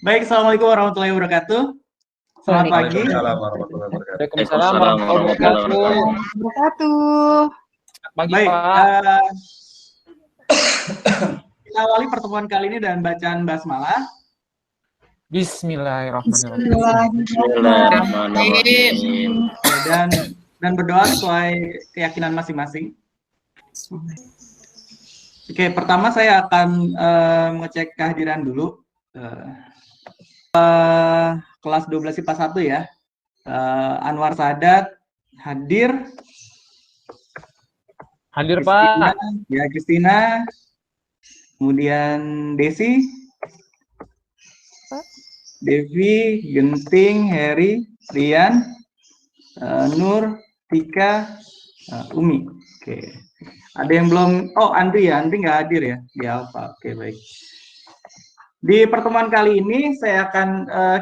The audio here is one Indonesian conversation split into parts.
Baik, Assalamualaikum warahmatullahi wabarakatuh. Selamat pagi. Waalaikumsalam warahmatullahi wabarakatuh. Waalaikumsalam warahmatullahi wabarakatuh. Pagi, Baik, Pak. kita awali pertemuan kali ini dengan bacaan basmalah. Bismillahirrahmanirrahim. Dan berdoa sesuai keyakinan masing-masing. Oke, pertama saya akan mengecek kehadiran dulu. Kelas 12 IPA 1 ya. Anwar Sadat hadir. Hadir, Christina, Pak. Ya, Christina. Kemudian Desi. Devi, Genting, Heri, Rian, Nur, Tika, Umi. Oke. Ada yang belum? Oh, Andri ya. Andri nggak hadir ya di Alfa. Oke, baik. Di pertemuan kali ini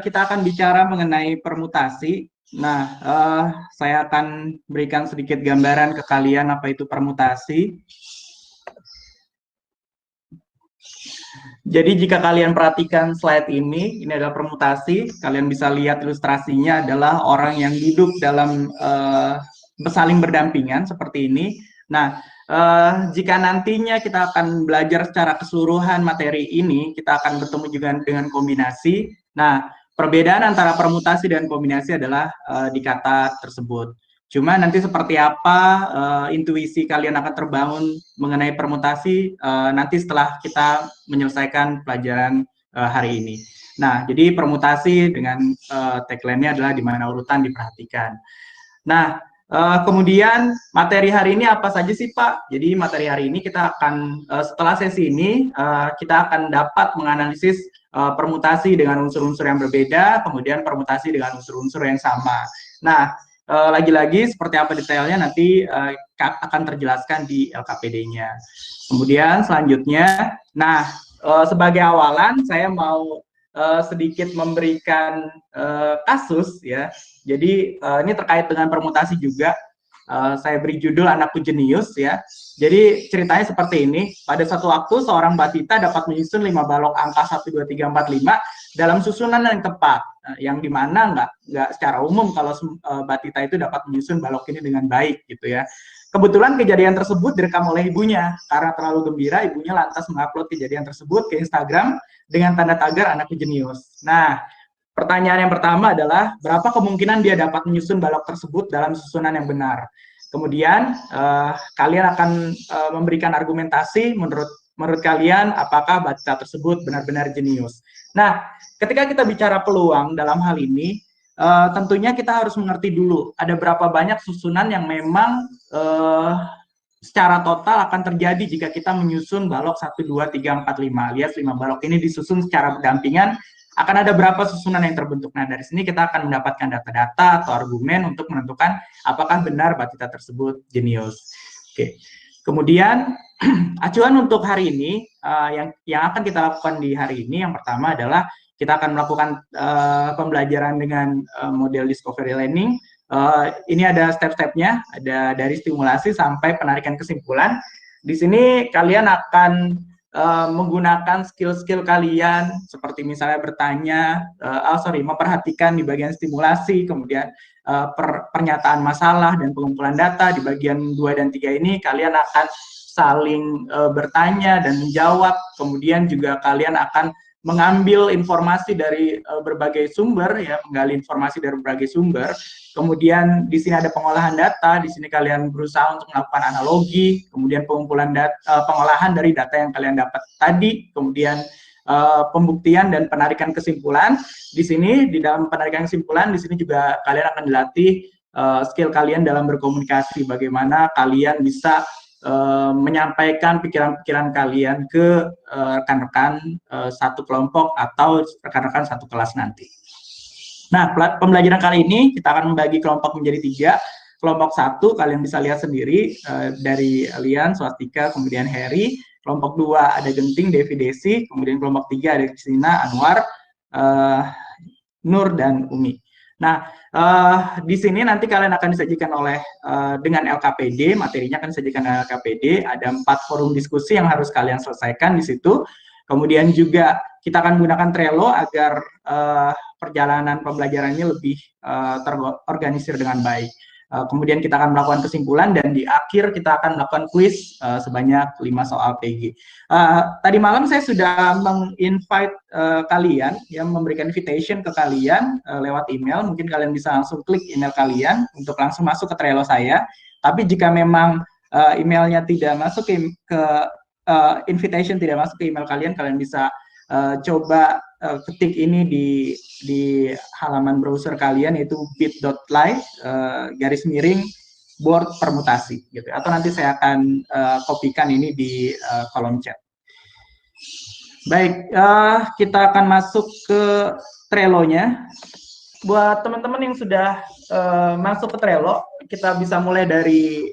kita akan bicara mengenai permutasi. Nah, saya akan berikan sedikit gambaran ke kalian apa itu permutasi. Jadi jika kalian perhatikan slide ini adalah permutasi. Kalian bisa lihat ilustrasinya adalah orang yang duduk dalam saling berdampingan seperti ini. Nah, jika nantinya kita akan belajar secara keseluruhan materi ini, kita akan bertemu juga dengan kombinasi. Nah, perbedaan antara permutasi dan kombinasi adalah di kata tersebut. Cuma nanti seperti apa intuisi kalian akan terbangun mengenai permutasi nanti setelah kita menyelesaikan pelajaran hari ini. Nah, jadi permutasi dengan tagline-nya adalah di mana urutan diperhatikan. Nah, kemudian materi hari ini apa saja sih Pak? Jadi materi hari ini kita akan setelah sesi ini kita akan dapat menganalisis permutasi dengan unsur-unsur yang berbeda, kemudian permutasi dengan unsur-unsur yang sama. Nah, lagi-lagi seperti apa detailnya nanti akan terjelaskan di LKPD-nya. Kemudian selanjutnya, nah sebagai awalan saya mau sedikit memberikan kasus ya. Jadi ini terkait dengan permutasi juga. Saya beri judul Anakku Jenius ya. Jadi ceritanya seperti ini. Pada satu waktu seorang batita dapat menyusun 5 balok angka 1, 2, 3, 4, 5 dalam susunan yang tepat. Yang dimana nggak secara umum kalau batita itu dapat menyusun balok ini dengan baik gitu ya. Kebetulan kejadian tersebut direkam oleh ibunya. Karena terlalu gembira, ibunya lantas mengupload kejadian tersebut ke Instagram dengan tanda tagar Anakku Jenius. Nah, pertanyaan yang pertama adalah berapa kemungkinan dia dapat menyusun balok tersebut dalam susunan yang benar. Kemudian kalian akan memberikan argumentasi menurut kalian apakah batita tersebut benar-benar jenius. Nah, ketika kita bicara peluang dalam hal ini, tentunya kita harus mengerti dulu ada berapa banyak susunan yang memang secara total akan terjadi jika kita menyusun balok 1, 2, 3, 4, 5 alias 5 balok ini disusun secara berdampingan. Akan ada berapa susunan yang terbentuk. Nah, dari sini kita akan mendapatkan data-data atau argumen untuk menentukan apakah benar batita tersebut jenius. Oke. Kemudian acuan untuk hari ini yang akan kita lakukan di hari ini yang pertama adalah kita akan melakukan pembelajaran dengan model discovery learning. Ini ada step-stepnya, ada dari stimulasi sampai penarikan kesimpulan. Di sini kalian akan menggunakan skill-skill kalian seperti misalnya bertanya, memperhatikan di bagian stimulasi, kemudian pernyataan masalah dan pengumpulan data. Di bagian 2 dan 3 ini kalian akan saling bertanya dan menjawab, kemudian juga kalian akan mengambil informasi dari berbagai sumber ya, menggali informasi dari berbagai sumber. Kemudian di sini ada pengolahan data, di sini kalian berusaha untuk melakukan analogi, kemudian pengumpulan data, pengolahan dari data yang kalian dapat tadi, kemudian pembuktian dan penarikan kesimpulan. Di sini di dalam penarikan kesimpulan di sini juga kalian akan dilatih skill kalian dalam berkomunikasi, bagaimana kalian bisa menyampaikan pikiran-pikiran kalian ke rekan-rekan satu kelompok atau rekan-rekan satu kelas nanti. Nah, pembelajaran kali ini kita akan membagi kelompok menjadi 3. Kelompok 1 kalian bisa lihat sendiri dari Lian, Swastika, kemudian Heri. Kelompok 2 ada Genting, Devi, Desi. Kemudian kelompok 3 ada Christina, Anwar, Nur, dan Umi. Nah, di sini nanti kalian akan disajikan dengan LKPD, materinya akan disajikan dengan LKPD. Ada 4 forum diskusi yang harus kalian selesaikan di situ. Kemudian juga kita akan menggunakan Trello agar perjalanan pembelajarannya lebih terorganisir dengan baik. Kemudian kita akan melakukan kesimpulan dan di akhir kita akan melakukan kuis sebanyak 5 soal PG. Tadi malam saya sudah menginvite kalian, ya, memberikan invitation ke kalian lewat email. Mungkin kalian bisa langsung klik email kalian untuk langsung masuk ke Trello saya. Tapi jika memang emailnya tidak masuk ke invitation tidak masuk ke email kalian, kalian bisa coba ketik ini di halaman browser kalian, yaitu bit.ly /board permutasi gitu, atau nanti saya akan kopikan ini di kolom chat. Baik, kita akan masuk ke Trello-nya. Buat teman-teman yang sudah masuk ke Trello, kita bisa mulai dari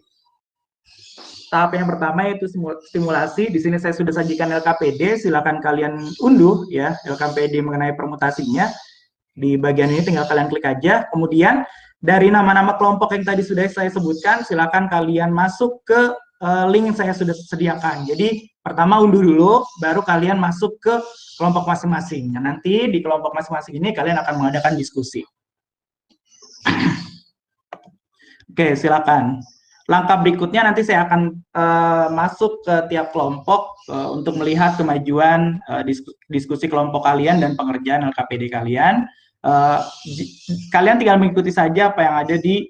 tahap yang pertama, yaitu simulasi. Di sini saya sudah sajikan LKPD, silakan kalian unduh ya LKPD mengenai permutasinya. Di bagian ini tinggal kalian klik aja. Kemudian dari nama-nama kelompok yang tadi sudah saya sebutkan, silakan kalian masuk ke link yang saya sudah sediakan. Jadi pertama unduh dulu, baru kalian masuk ke kelompok masing-masing. Nah, nanti di kelompok masing-masing ini kalian akan mengadakan diskusi. Oke, silakan. Langkah berikutnya nanti saya akan masuk ke tiap kelompok untuk melihat kemajuan diskusi kelompok kalian dan pengerjaan LKPD kalian. Kalian tinggal mengikuti saja apa yang ada di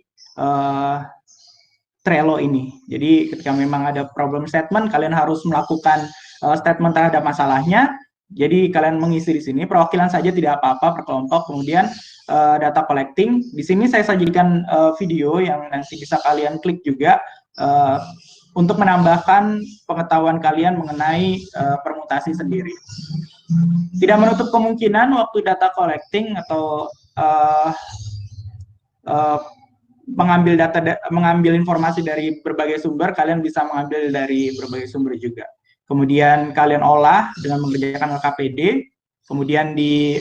Trello ini. Jadi ketika memang ada problem statement, kalian harus melakukan statement terhadap masalahnya. Jadi kalian mengisi di sini, perwakilan saja tidak apa-apa per kelompok. Kemudian data collecting. Di sini saya sajikan video yang nanti bisa kalian klik juga untuk menambahkan pengetahuan kalian mengenai permutasi sendiri. Tidak menutup kemungkinan waktu data collecting atau mengambil informasi dari berbagai sumber, kalian bisa mengambil dari berbagai sumber juga. Kemudian kalian olah dengan mengerjakan LKPD. Kemudian di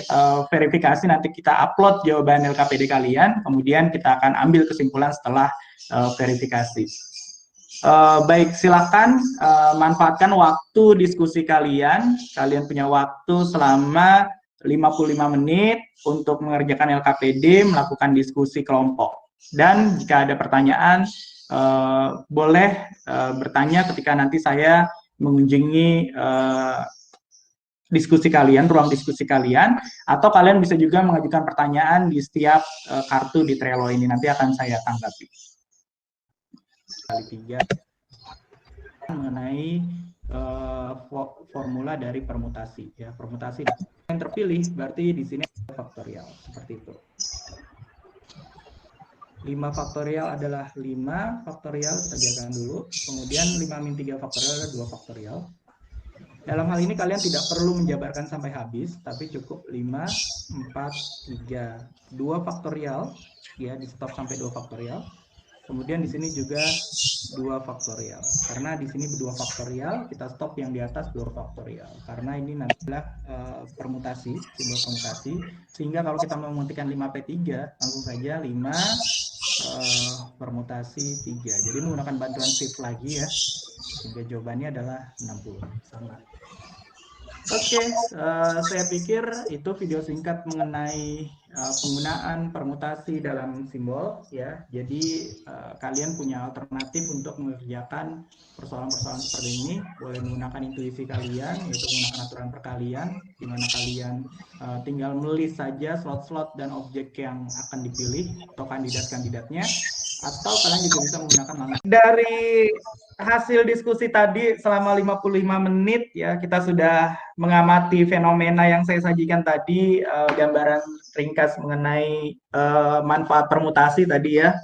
verifikasi, nanti kita upload jawaban LKPD kalian, kemudian kita akan ambil kesimpulan setelah verifikasi. Baik, silakan manfaatkan waktu diskusi kalian. Kalian punya waktu selama 55 menit untuk mengerjakan LKPD, melakukan diskusi kelompok. Dan jika ada pertanyaan, boleh bertanya ketika nanti saya mengunjungi diskusi kalian, ruang diskusi kalian, atau kalian bisa juga mengajukan pertanyaan di setiap kartu di Trello ini, nanti akan saya tanggapi. Kali 3 mengenai formula dari permutasi, ya, permutasi yang terpilih berarti di sini faktorial seperti itu. 5 faktorial adalah 5 faktorial, kita biarkan dulu. Kemudian 5-3 faktorial adalah 2 faktorial. Dalam hal ini kalian tidak perlu menjabarkan sampai habis, tapi cukup 5, 4, 3, 2 faktorial, ya, di stop sampai 2 faktorial. Kemudian di sini juga 2 faktorial. Karena di sini 2 faktorial, kita stop yang di atas 2 faktorial. Karena ini nantilah permutasi, simbol permutasi. Sehingga kalau kita mau mengetikkan 5P3, langsung saja 5 permutasi 3. Jadi menggunakan bantuan shift lagi ya. Sehingga jawabannya adalah 60. Sama. Oke, saya pikir itu video singkat mengenai penggunaan permutasi dalam simbol ya. Jadi kalian punya alternatif untuk mengerjakan persoalan-persoalan seperti ini. Boleh menggunakan intuisi kalian, yaitu menggunakan aturan perkalian, di mana kalian tinggal menulis saja slot-slot dan objek yang akan dipilih atau kandidat-kandidatnya. Atau kalian juga bisa menggunakan langsung. Dari hasil diskusi tadi selama 55 menit ya, kita sudah mengamati fenomena yang saya sajikan tadi, gambaran ringkas mengenai manfaat permutasi tadi ya.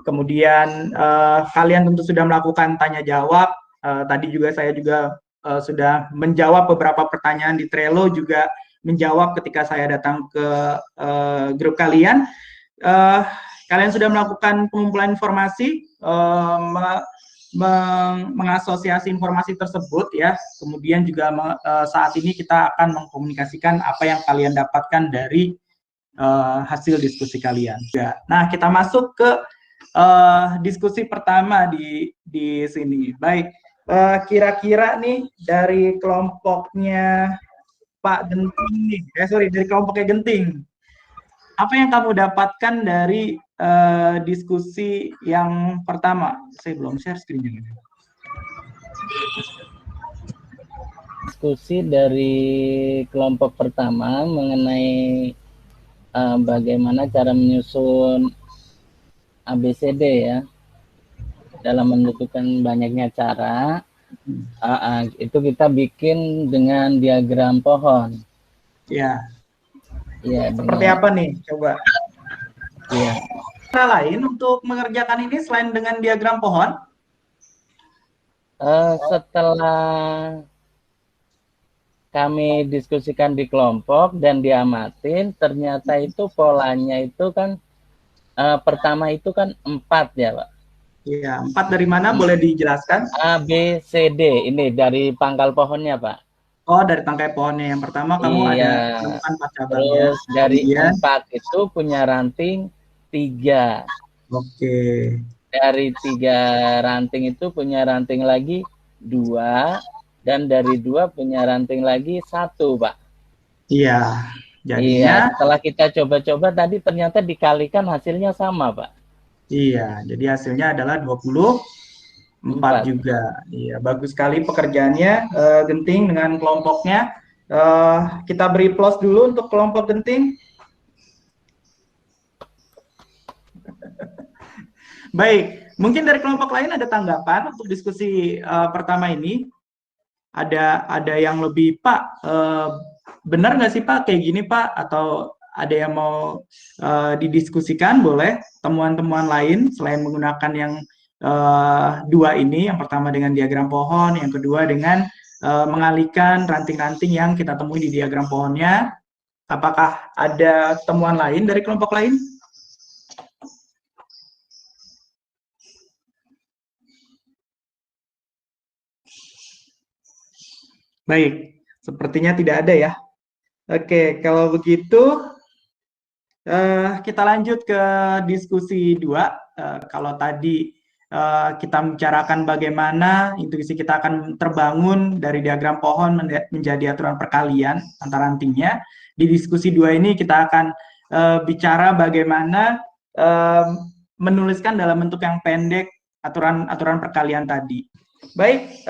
Kemudian kalian tentu sudah melakukan tanya jawab. Tadi juga saya juga sudah menjawab beberapa pertanyaan di Trello, juga menjawab ketika saya datang ke grup kalian. Kalian sudah melakukan pengumpulan informasi, mengasosiasi informasi tersebut ya. Kemudian juga saat ini kita akan mengkomunikasikan apa yang kalian dapatkan dari hasil diskusi kalian. Nah, kita masuk ke diskusi pertama di sini. Baik, kira-kira nih dari kelompoknya Pak Genting nih. Sorry, dari kelompoknya Genting. Apa yang kamu dapatkan dari diskusi yang pertama? Saya belum share screen-nya. Diskusi dari kelompok pertama mengenai bagaimana cara menyusun ABCD ya, dalam menentukan banyaknya cara. Itu kita bikin dengan diagram pohon. Ya. Ya. Seperti apa nih? Coba. Ya. Cara lain untuk mengerjakan ini selain dengan diagram pohon? Setelah kami diskusikan di kelompok dan diamatin, ternyata itu polanya itu kan pertama itu kan 4 ya Pak. Iya, 4 dari mana boleh dijelaskan? A, B, C, D, ini dari pangkal pohonnya Pak. Oh, dari tangkai pohonnya. Yang pertama kamu ada temukan 4 cabangnya. Terus dari 4 itu punya ranting 3. Oke. Dari 3 ranting itu punya ranting lagi 2. Dan dari 2 punya ranting lagi 1, Pak. Iya. Jadinya, iya, setelah kita coba-coba tadi ternyata dikalikan hasilnya sama, Pak. Iya, jadi hasilnya adalah 24 juga. Iya, bagus sekali pekerjaannya, Genting dengan kelompoknya. Kita beri plus dulu untuk kelompok Genting. Baik, mungkin dari kelompok lain ada tanggapan untuk diskusi pertama ini? Ada yang lebih, Pak, benar nggak sih Pak kayak gini Pak? Atau ada yang mau didiskusikan? Boleh temuan-temuan lain selain menggunakan yang 2 ini. Yang pertama dengan diagram pohon, yang kedua dengan mengalihkan ranting-ranting yang kita temui di diagram pohonnya. Apakah ada temuan lain dari kelompok lain? Baik, sepertinya tidak ada ya. Oke, kalau begitu kita lanjut ke diskusi 2. Kalau tadi kita membicarakan bagaimana intuisi kita akan terbangun dari diagram pohon menjadi aturan perkalian antara rantingnya. Di diskusi 2 ini kita akan bicara bagaimana menuliskan dalam bentuk yang pendek aturan perkalian tadi. Baik,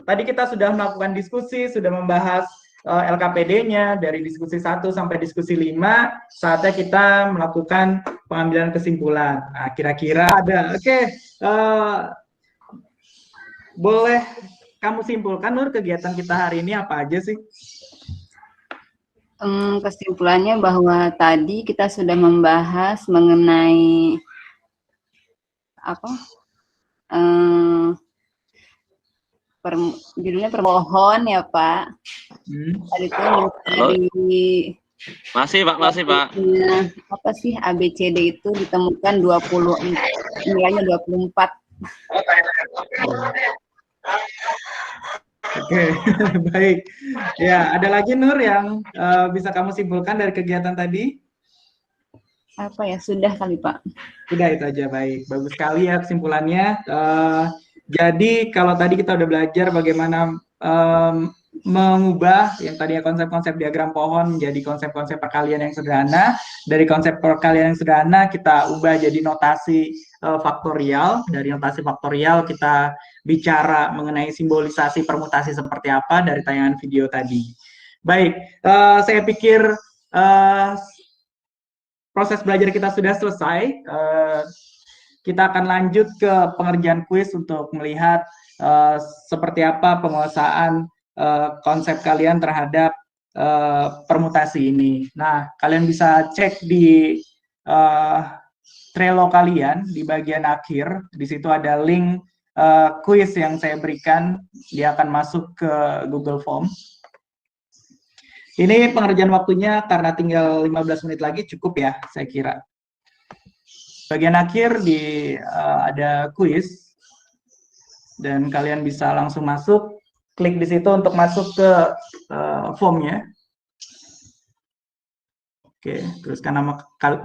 tadi kita sudah melakukan diskusi, sudah membahas LKPD-nya dari diskusi 1 sampai diskusi 5, saatnya kita melakukan pengambilan kesimpulan. Nah, kira-kira ada, boleh kamu simpulkan, Nur, kegiatan kita hari ini apa aja sih? Kesimpulannya bahwa tadi kita sudah membahas mengenai judulnya permohon ya Pak. Tadi itu dari masih Pak. Apa sih ABCD itu ditemukan 20, nilainya 24. Oke, baik. Ya, ada lagi Nur yang bisa kamu simpulkan dari kegiatan tadi? Apa ya, sudah kali Pak. Sudah, itu aja, baik. Bagus sekali ya kesimpulannya. Jadi kalau tadi kita udah belajar bagaimana mengubah yang tadinya konsep-konsep diagram pohon menjadi konsep-konsep perkalian yang sederhana. Dari konsep perkalian yang sederhana kita ubah jadi notasi faktorial. Dari notasi faktorial kita bicara mengenai simbolisasi permutasi seperti apa dari tayangan video tadi. Baik, saya pikir proses belajar kita sudah selesai. Kita akan lanjut ke pengerjaan kuis untuk melihat seperti apa penguasaan konsep kalian terhadap permutasi ini. Nah, kalian bisa cek di Trello kalian di bagian akhir. Di situ ada link kuis yang saya berikan. Dia akan masuk ke Google Form. Ini pengerjaan waktunya karena tinggal 15 menit lagi cukup ya, saya kira. Bagian akhir ada kuis dan kalian bisa langsung masuk, klik di situ untuk masuk ke formnya. Oke, tuliskan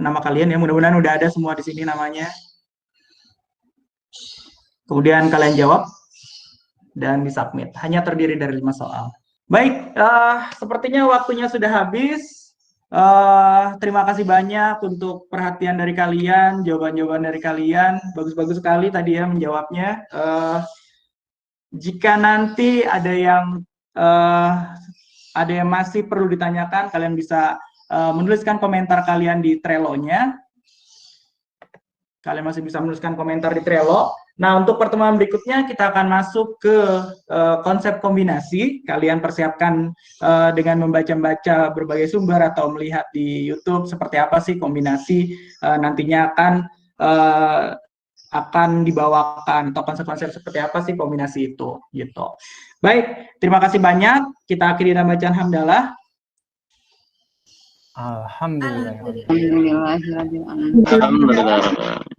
nama kalian ya, mudah-mudahan udah ada semua di sini namanya. Kemudian kalian jawab dan disubmit. Hanya terdiri dari 5 soal. Baik, sepertinya waktunya sudah habis. Terima kasih banyak untuk perhatian dari kalian, jawaban-jawaban dari kalian. Bagus-bagus sekali tadi ya menjawabnya. Jika nanti ada yang masih perlu ditanyakan, kalian bisa menuliskan komentar kalian di Trello-nya. Kalian masih bisa menuliskan komentar di Trello. Nah, untuk pertemuan berikutnya kita akan masuk ke konsep kombinasi. Kalian persiapkan dengan membaca-baca berbagai sumber atau melihat di YouTube seperti apa sih kombinasi nantinya akan dibawakan, atau konsep-konsep seperti apa sih kombinasi itu, gitu. Baik, terima kasih banyak. Kita akhiri dengan bacaan hamdalah. Alhamdulillah. Alhamdulillah.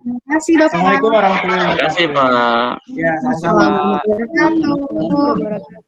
Terima kasih, Bapak. Assalamualaikum warahmatullahi Terima kasih, wabarakatuh. Pak. Ya, sama-sama. Wabarakatuh.